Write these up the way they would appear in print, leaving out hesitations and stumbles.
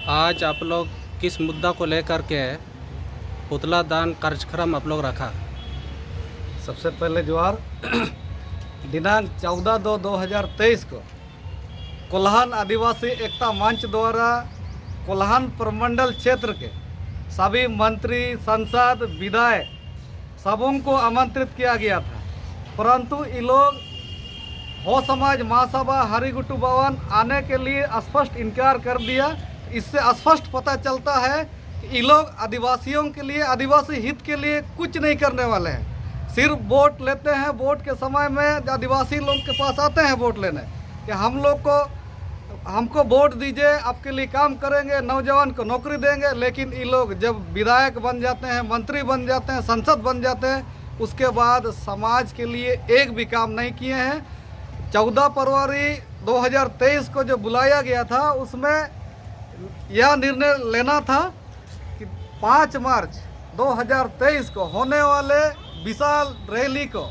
आज आप लोग किस मुद्दा को लेकर के पुतला दान कार्यक्रम आप लोग रखा? सबसे पहले जोहार। दिनांक 14/2/2023 को कोल्हान आदिवासी एकता मंच द्वारा कोल्हान प्रमंडल क्षेत्र के सभी मंत्री, सांसद, विधायक सबों को आमंत्रित किया गया था, परंतु ये लोग हो समाज महासभा हरिगुट्टू भवन आने के लिए स्पष्ट इनकार कर दिया। इससे स्पष्ट पता चलता है कि ये लोग आदिवासियों के लिए, आदिवासी हित के लिए कुछ नहीं करने वाले हैं। सिर्फ वोट लेते हैं। वोट के समय में आदिवासी लोग के पास आते हैं वोट लेने कि हमको वोट दीजिए, आपके लिए काम करेंगे, नौजवान को नौकरी देंगे। लेकिन ये लोग जब विधायक बन जाते हैं, मंत्री बन जाते हैं, संसद बन जाते हैं, उसके बाद समाज के लिए एक भी काम नहीं किए हैं। 14 फरवरी 2023 को जो बुलाया गया था, उसमें यह निर्णय लेना था कि 5 मार्च 2023 को होने वाले विशाल रैली को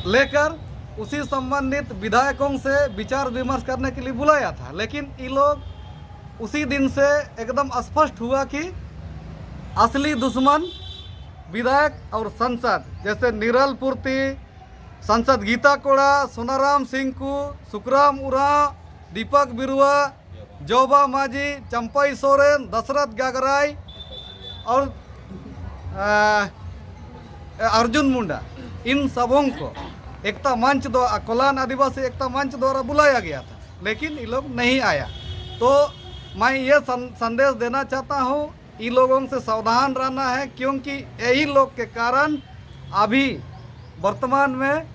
लेकर उसी संबंधित विधायकों से विचार विमर्श करने के लिए बुलाया था। लेकिन ये लोग उसी दिन से एकदम स्पष्ट हुआ कि असली दुश्मन विधायक और संसद, जैसे निरल पूर्ति, सांसद गीता कोड़ा, सोनाराम सिंकू, सुखराम उरांव, दीपक बिरुआ, जोबा माझी, चंपाई सोरेन, दशरथ गागराई और अर्जुन मुंडा, इन सबों को एकता मंच द्वारा, कोल्हान आदिवासी एकता मंच द्वारा बुलाया गया था, लेकिन ये लोग नहीं आया। तो मैं ये संदेश देना चाहता हूँ, इन लोगों से सावधान रहना है, क्योंकि यही लोग के कारण अभी वर्तमान में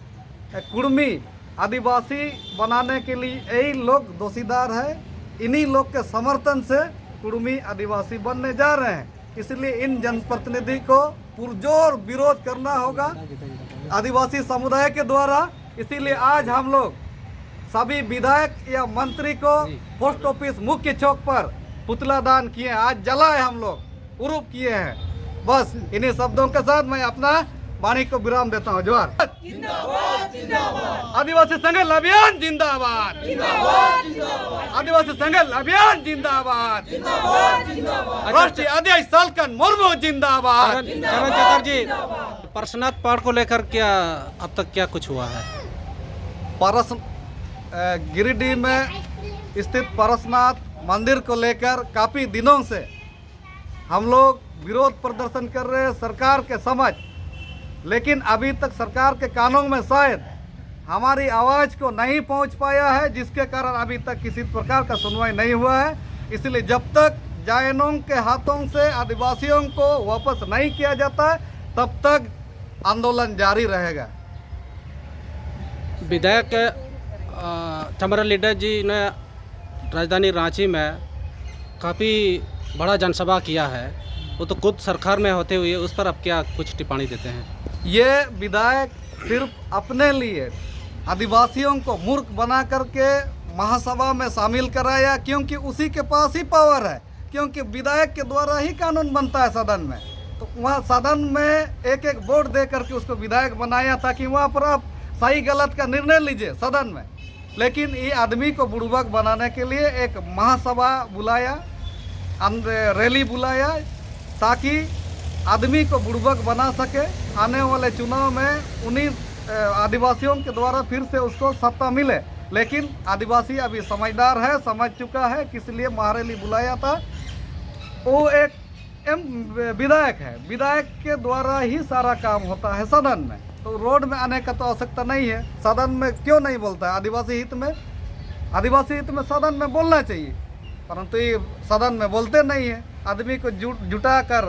कुर्मी आदिवासी बनाने के लिए यही लोग दोषीदार है। इन्हीं लोग के समर्थन से कुर्मी आदिवासी बनने जा रहे हैं। इसलिए इन जनप्रतिनिधि को पुरजोर विरोध करना होगा आदिवासी समुदाय के द्वारा। इसीलिए आज हम लोग सभी विधायक या मंत्री को पोस्ट ऑफिस मुख्य चौक पर पुतला दान किए, आज जलाए हम लोग, उरूप किए हैं। बस इन्हीं शब्दों के साथ मैं अपना वाणी को विराम देता हूँ। जोहार। आदिवासी संघर्ष अभियान जिंदाबाद, आदिवासी संघर्ष अभियान जिंदाबाद, राष्ट्रीय अध्यक्ष सालकन मुर्मू जिंदाबाद। चरण चटर्जी, पार्श्वनाथ पहाड़ को लेकर क्या अब तक क्या कुछ हुआ है? गिरिडीह में स्थित पारसनाथ मंदिर को लेकर काफ़ी दिनों से हम लोग विरोध प्रदर्शन कर रहे हैं सरकार के समझ, लेकिन अभी तक सरकार के कानों में शायद हमारी आवाज़ को नहीं पहुंच पाया है, जिसके कारण अभी तक किसी प्रकार का सुनवाई नहीं हुआ है। इसलिए जब तक जायनों के हाथों से आदिवासियों को वापस नहीं किया जाता है, तब तक आंदोलन जारी रहेगा। विधायक चमरा लीडर जी ने राजधानी रांची में काफ़ी बड़ा जनसभा किया है, वो तो खुद सरकार में होते हुए उस पर अब क्या कुछ टिप्पणी देते हैं? ये विधायक सिर्फ अपने लिए आदिवासियों को मूर्ख बना करके महासभा में शामिल कराया, क्योंकि उसी के पास ही पावर है, क्योंकि विधायक के द्वारा ही कानून बनता है सदन में। तो वहाँ सदन में एक एक वोट दे करके उसको विधायक बनाया, ताकि वहाँ पर आप सही गलत का निर्णय लीजिए सदन में। लेकिन ये आदमी को बुड़बक बनाने के लिए एक महासभा बुलाया, रैली बुलाया, ताकि आदमी को बुड़बक बना सके। आने वाले चुनाव में उन्हीं आदिवासियों के द्वारा फिर से उसको सत्ता मिले। लेकिन आदिवासी अभी समझदार है, समझ चुका है, किस लिए महारैली बुलाया था। वो एक विधायक है, विधायक के द्वारा ही सारा काम होता है सदन में। तो रोड में आने का तो आवश्यकता नहीं है। सदन में क्यों नहीं बोलता है? आदिवासी हित में, आदिवासी हित में सदन में बोलना चाहिए, परंतु ये सदन में बोलते नहीं है। आदमी को जुटा कर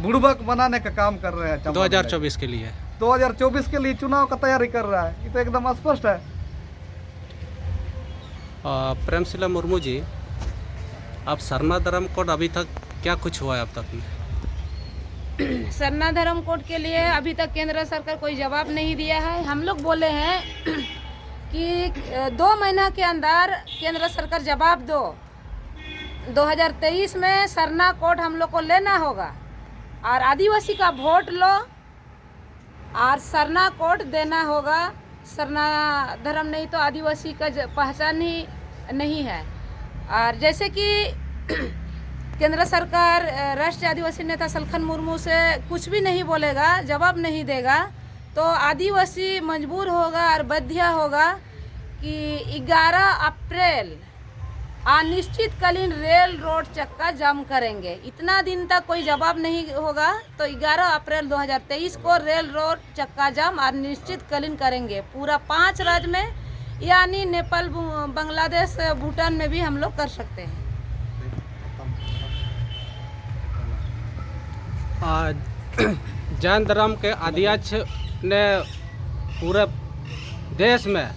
बुड़बक बनाने का काम कर रहे हैं। 2024 के लिए 2024 के लिए चुनाव का तैयारी कर रहा है, ये तो एकदम स्पष्ट है। प्रेमशिला मुर्मू जी, आप सरना धर्म कोड अभी तक क्या कुछ हुआ है अब तक में? सरना धर्म कोड के लिए अभी तक केंद्र सरकार कोई जवाब नहीं दिया है। हम लोग बोले हैं कि 2 महीना के अंदर केंद्र सरकार जवाब दो। 2023 में सरना कोड हम लोग को लेना होगा और आदिवासी का वोट लो और सरना कोड देना होगा। सरना धर्म नहीं तो आदिवासी का पहचान ही नहीं है। और जैसे कि केंद्र सरकार राष्ट्रीय आदिवासी नेता सलखन मुर्मू से कुछ भी नहीं बोलेगा, जवाब नहीं देगा, तो आदिवासी मजबूर होगा और बाध्य होगा कि 11 अप्रैल अनिश्चितकालीन रेल रोड चक्का जाम करेंगे। इतना दिन तक कोई जवाब नहीं होगा तो 11 अप्रैल 2023 को रेल रोड चक्का जाम अनिश्चितकालीन करेंगे पूरा 5 राज्य में, यानी नेपाल, बांग्लादेश, भूटान में भी हम लोग कर सकते हैं। जैन धर्म के अध्यक्ष ने पूरे देश में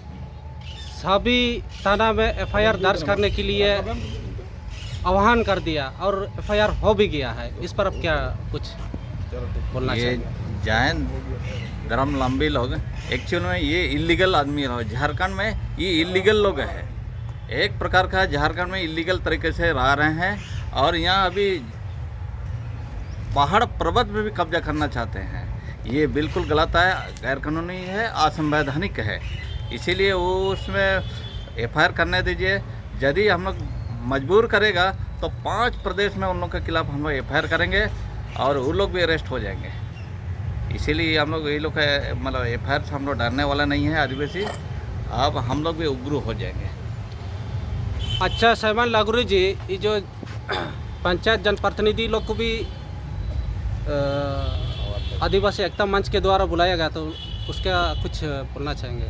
सभी थाना में एफआईआर दर्ज करने के लिए आह्वान कर दिया और एफआईआर हो भी गया है। इस पर अब क्या कुछ बोलना ये चाहिए? जैन धर्मावलंबी लोग एक्चुअल में ये इलीगल आदमी लोग, झारखंड में ये इलीगल लोग हैं। एक प्रकार का झारखंड में इलीगल तरीके से रह रहे हैं और यहाँ अभी पहाड़ पर्वत में भी कब्जा करना चाहते हैं। ये बिल्कुल गलत है, गैरकानूनी है, असंवैधानिक है। इसीलिए वो उसमें एफआईआर करने दीजिए। यदि हम लोग मजबूर करेगा तो 5 प्रदेश में उन लोग के खिलाफ हम लोग एफआईआर करेंगे और वो लोग भी अरेस्ट हो जाएंगे। इसीलिए हम लोग ये लोग मतलब एफआईआर से हम लोग डरने वाला नहीं है आदिवासी। अब हम लोग भी उग्र हो जाएंगे। अच्छा सैमान लागुरी जी, ये जो पंचायत जनप्रतिनिधि लोग को भी आदिवासी एकता मंच के द्वारा बुलाया गया, तो उसका कुछ बोलना चाहेंगे,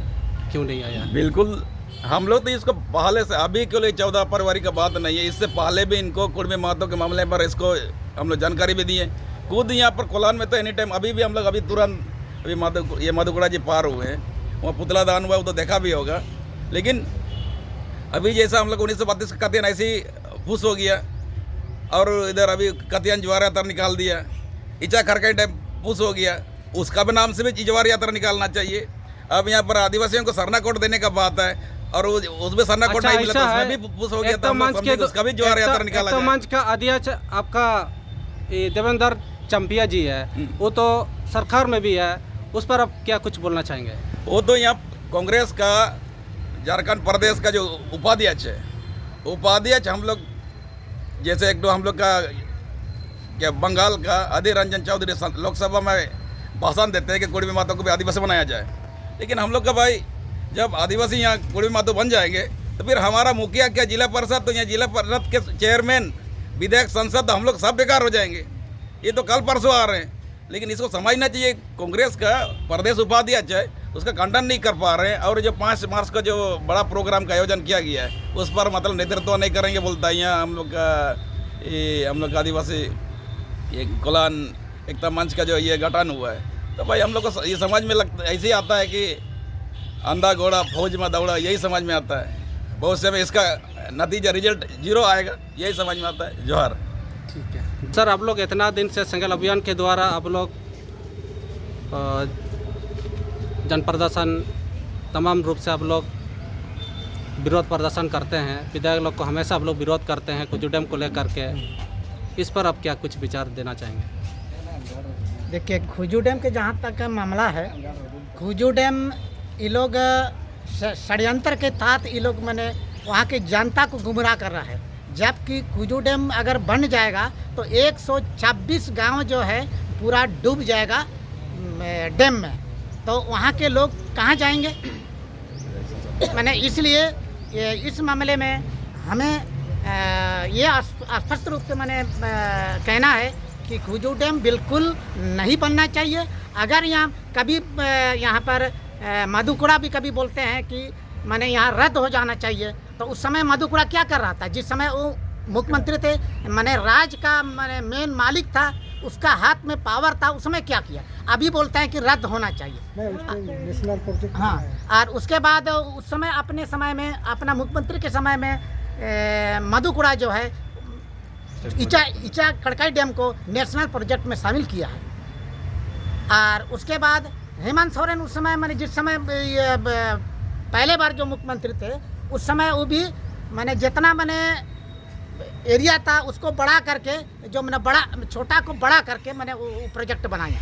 क्यों नहीं आया? बिल्कुल, हम लोग तो इसको पहले से, अभी के लिए 14 फरवरी का बात नहीं है, इससे पहले भी इनको कुर्मी महतो के मामले पर इसको हम लोग जानकारी भी दी है। खुद यहाँ पर कोलान में तो एनी टाइम अभी भी हम लोग अभी तुरंत अभी ये मधुकुड़ा जी पार हुए हैं, वहाँ पुतला दान हुआ, वो तो देखा भी होगा। लेकिन अभी जैसा हम लोग 1932 का कतियन ऐसे ही फूस हो गया और इधर अभी कतियन ज्वार यात्रा निकाल दिया, इचा खरकई टाइम फूस हो गया, उसका भी नाम से भी ज्वार यात्रा निकालना चाहिए। अब यहाँ पर आदिवासियों को सरना कोट देने का बात है और उसमें सरना कोट नहीं मिला तो उसमें भी फूस हो गया, तो हम लोग समझे कि उसका भी ज्वार यात्रा निकाला जाए। मंच का अध्यक्ष आपका देवेंद्र चंपिया जी है, वो तो सरकार में भी है, उस पर आप क्या कुछ बोलना चाहेंगे? वो तो यहाँ कांग्रेस का झारखंड प्रदेश का जो उपाध्यक्ष है, उपाध्यक्ष हम लोग जैसे एक तो हम लोग का क्या बंगाल का अधीर रंजन चौधरी लोकसभा में भाषण देते हैं कि कुर्मी माता को भी आदिवासी बनाया जाए। लेकिन हम लोग का भाई जब आदिवासी यहाँ कुर्मी माता बन जाएंगे तो फिर हमारा मुखिया क्या जिला परिषद, तो यहाँ जिला परिषद के चेयरमैन, विधायक, संसद, हम लोग सब बेकार हो जाएंगे। ये तो कल परसों आ रहे हैं, लेकिन इसको समझना चाहिए। कांग्रेस का प्रदेश उपाध्यक्ष है, उसका खंडन नहीं कर पा रहे हैं। और जो 5 मार्च का जो बड़ा प्रोग्राम का आयोजन किया गया है उस पर मतलब नेतृत्व नहीं करेंगे बोलता है। यहाँ हम लोग का आदिवासी ये कोलान एकता मंच का जो ये गठन हुआ है, तो भाई हम लोग को ये समझ में लगता ऐसे ही आता है कि अंधा घोड़ा फौज में दौड़ा, यही समझ में आता है। बहुत से में इसका नतीजा रिजल्ट 0 आएगा, यही समझ में आता है। जोहार। ठीक है सर, आप लोग इतना दिन से संगल अभियान के द्वारा आप लोग जन प्रदर्शन तमाम रूप से आप लोग विरोध प्रदर्शन करते हैं, विधायक लोग को हमेशा आप लोग विरोध करते हैं कुजू डैम को लेकर के, इस पर आप क्या कुछ विचार देना चाहेंगे? देखिए, खुजू डैम के जहाँ तक मामला है, खुजू डैम ये लोग षड्यंत्र के तहत ये लोग मैंने वहाँ की जनता को गुमराह कर रहा है। जबकि खुजू डैम अगर बन जाएगा तो 126 गांव जो है पूरा डूब जाएगा डैम में, तो वहाँ के लोग कहाँ जाएंगे? मैंने इसलिए इस मामले में हमें ये स्पष्ट रूप से मैंने कहना है कि खुजू डैम बिल्कुल नहीं बनना चाहिए। अगर यहाँ कभी यहाँ पर मधुकुड़ा भी कभी बोलते हैं कि मैंने यहाँ रद्द हो जाना चाहिए, तो उस समय मधुकुड़ा क्या कर रहा था? जिस समय वो मुख्यमंत्री थे, मैंने राज का मैंने मेन मालिक था, उसका हाथ में पावर था, उस समय क्या किया? अभी बोलते हैं कि रद्द होना चाहिए। National project. हाँ, और उसके बाद उस समय अपने समय में अपना मुख्यमंत्री के समय में मधुकुड़ा जो है इचा खड़काई डैम को नेशनल प्रोजेक्ट में शामिल किया है। और उसके बाद हेमंत सोरेन उस समय मैंने जिस समय पहले बार जो मुख्यमंत्री थे उस समय वो भी मैंने जितना मैंने एरिया था उसको बड़ा करके, जो मैंने बड़ा छोटा को बड़ा करके मैंने वो प्रोजेक्ट बनाया।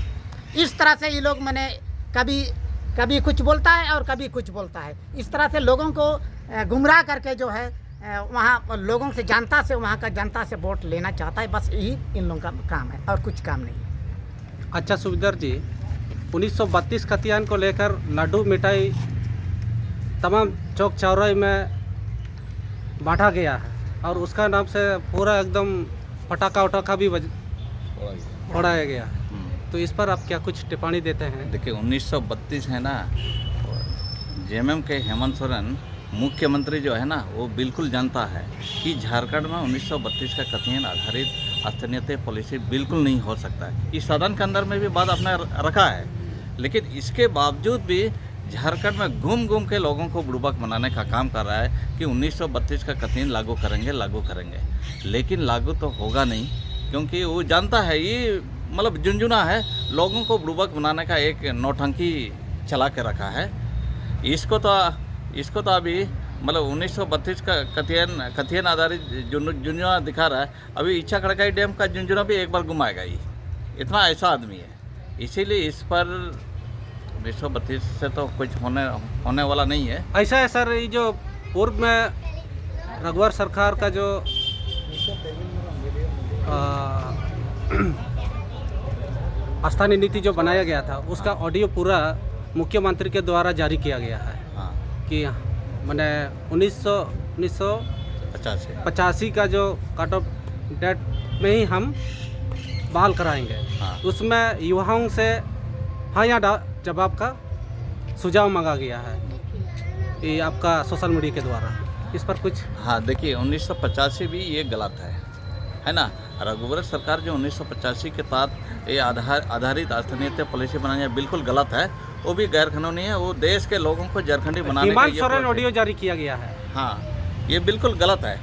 इस तरह से ये लोग मैंने कभी कुछ बोलता है और कभी कुछ बोलता है। इस तरह से लोगों को गुमराह करके जो है वहाँ लोगों से, जनता से, वहाँ का जनता से वोट लेना चाहता है। बस यही इन लोगों का काम है और कुछ काम नहीं है। अच्छा सुबेदार जी, 1932 खतियान को लेकर लड्डू मिठाई तमाम चौक चौराहे में बांटा गया है और उसका नाम से पूरा एकदम पटाखा वटाखा भी उड़ाया गया है, तो इस पर आप क्या कुछ टिप्पणी देते हैं? देखिए 1932 है ना, जेएमएम के हेमंत सोरेन मुख्यमंत्री जो है ना, वो बिल्कुल जानता है कि झारखंड में 1932 का कथियन आधारित स्थानीयता पॉलिसी बिल्कुल नहीं हो सकता है। इस सदन के अंदर में भी बात आपने रखा है, लेकिन इसके बावजूद भी झारखंड में घूम घूम के लोगों को बुड़बक बनाने का काम कर रहा है कि 1932 का कथियन लागू करेंगे, लेकिन लागू तो होगा नहीं, क्योंकि वो जानता है ये मतलब झुंझुना है, लोगों को बुड़बक बनाने का एक नौटंकी चला के रखा है। इसको तो अभी मतलब 1932 का कथियन आधारित झुंझुना दिखा रहा है। अभी इच्छा खड़काई डैम का झुंझुना भी एक बार घुमाएगा ये, इतना ऐसा आदमी है। इसीलिए इस पर 1932 से तो कुछ होने वाला नहीं है। ऐसा है सर, ये जो पूर्व में रघुवर सरकार का जो स्थानीय नीति जो बनाया गया था, उसका ऑडियो पूरा मुख्यमंत्री के द्वारा जारी किया गया है। हाँ, कि मैंने 1985 का जो कट ऑफ डेट में ही हम बहाल कराएंगे। हाँ। उसमें युवाओं से हाँ या जवाब का सुझाव मांगा गया है ये आपका सोशल मीडिया के द्वारा, इस पर कुछ? हाँ, देखिए 1985 भी ये गलत है ना। रघुवर सरकार जो 1985 के तहत ये आधारित स्थानीयता पॉलिसी बनाना बिल्कुल गलत है, वो भी गैर कानूनी है। वो देश के लोगों को झारखंडी बनाने का हेमंत सोरेन ऑडियो जारी किया गया है। हाँ, ये बिल्कुल गलत है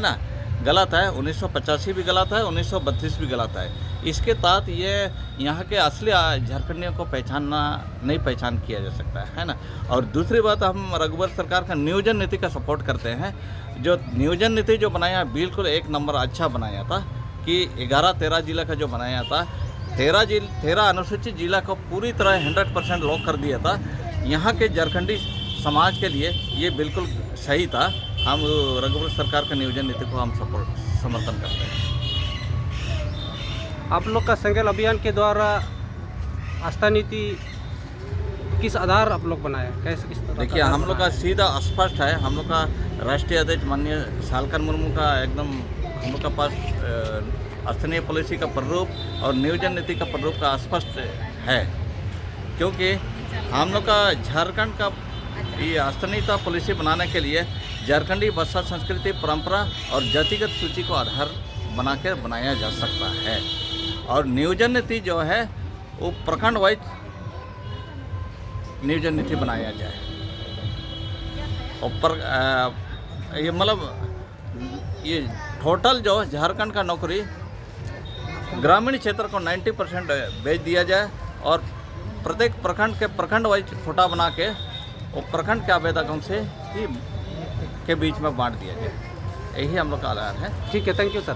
ना, गलत है। 1985 भी गलत है, 1932 भी गलत है। इसके तहत ये यहाँ के असली झारखंडियों को नहीं पहचान किया जा सकता है ना। और दूसरी बात, हम रघुवर सरकार का नियोजन नीति का सपोर्ट करते हैं। जो नियोजन नीति जो बनाया बिल्कुल एक नंबर अच्छा बनाया था कि 11-13 जिला का जो बनाया था, 13 अनुसूचित जिला को पूरी तरह 100% लॉक कर दिया था। यहाँ के झारखंडी समाज के लिए ये बिल्कुल सही था। हम रघुवर सरकार के नियोजन नीति को हम समर्थन करते हैं। आप लोग का संगल अभियान के द्वारा आस्था नीति किस आधार आप लोग बनाए, कैसे किस तरह? देखिए हम लोग का सीधा स्पष्ट है। हम लोग का राष्ट्रीय अध्यक्ष माननीय सालकन मुर्मू का एकदम हम लोग का पास स्थानीय पॉलिसी का प्रारूप और नियोजन नीति का प्रारूप का स्पष्ट है, क्योंकि हम लोग का झारखंड का ये स्थानीयता पॉलिसी बनाने के लिए झारखंडी भाषा, संस्कृति, परंपरा और जातिगत सूची को आधार बनाकर बनाया जा सकता है। और नियोजन नीति जो है वो प्रखंड वाइज नियोजन नीति बनाया जाए। और ये मतलब ये टोटल जो झारखंड का नौकरी ग्रामीण क्षेत्र को 90% भेज दिया जाए और प्रत्येक प्रखंड के प्रखंड वाइज छोटा बना के और प्रखंड के आवेदकों से ही के बीच में बांट दिया जाए। यही हम लोग का आधार है। ठीक है, thank you sir.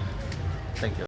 Thank you.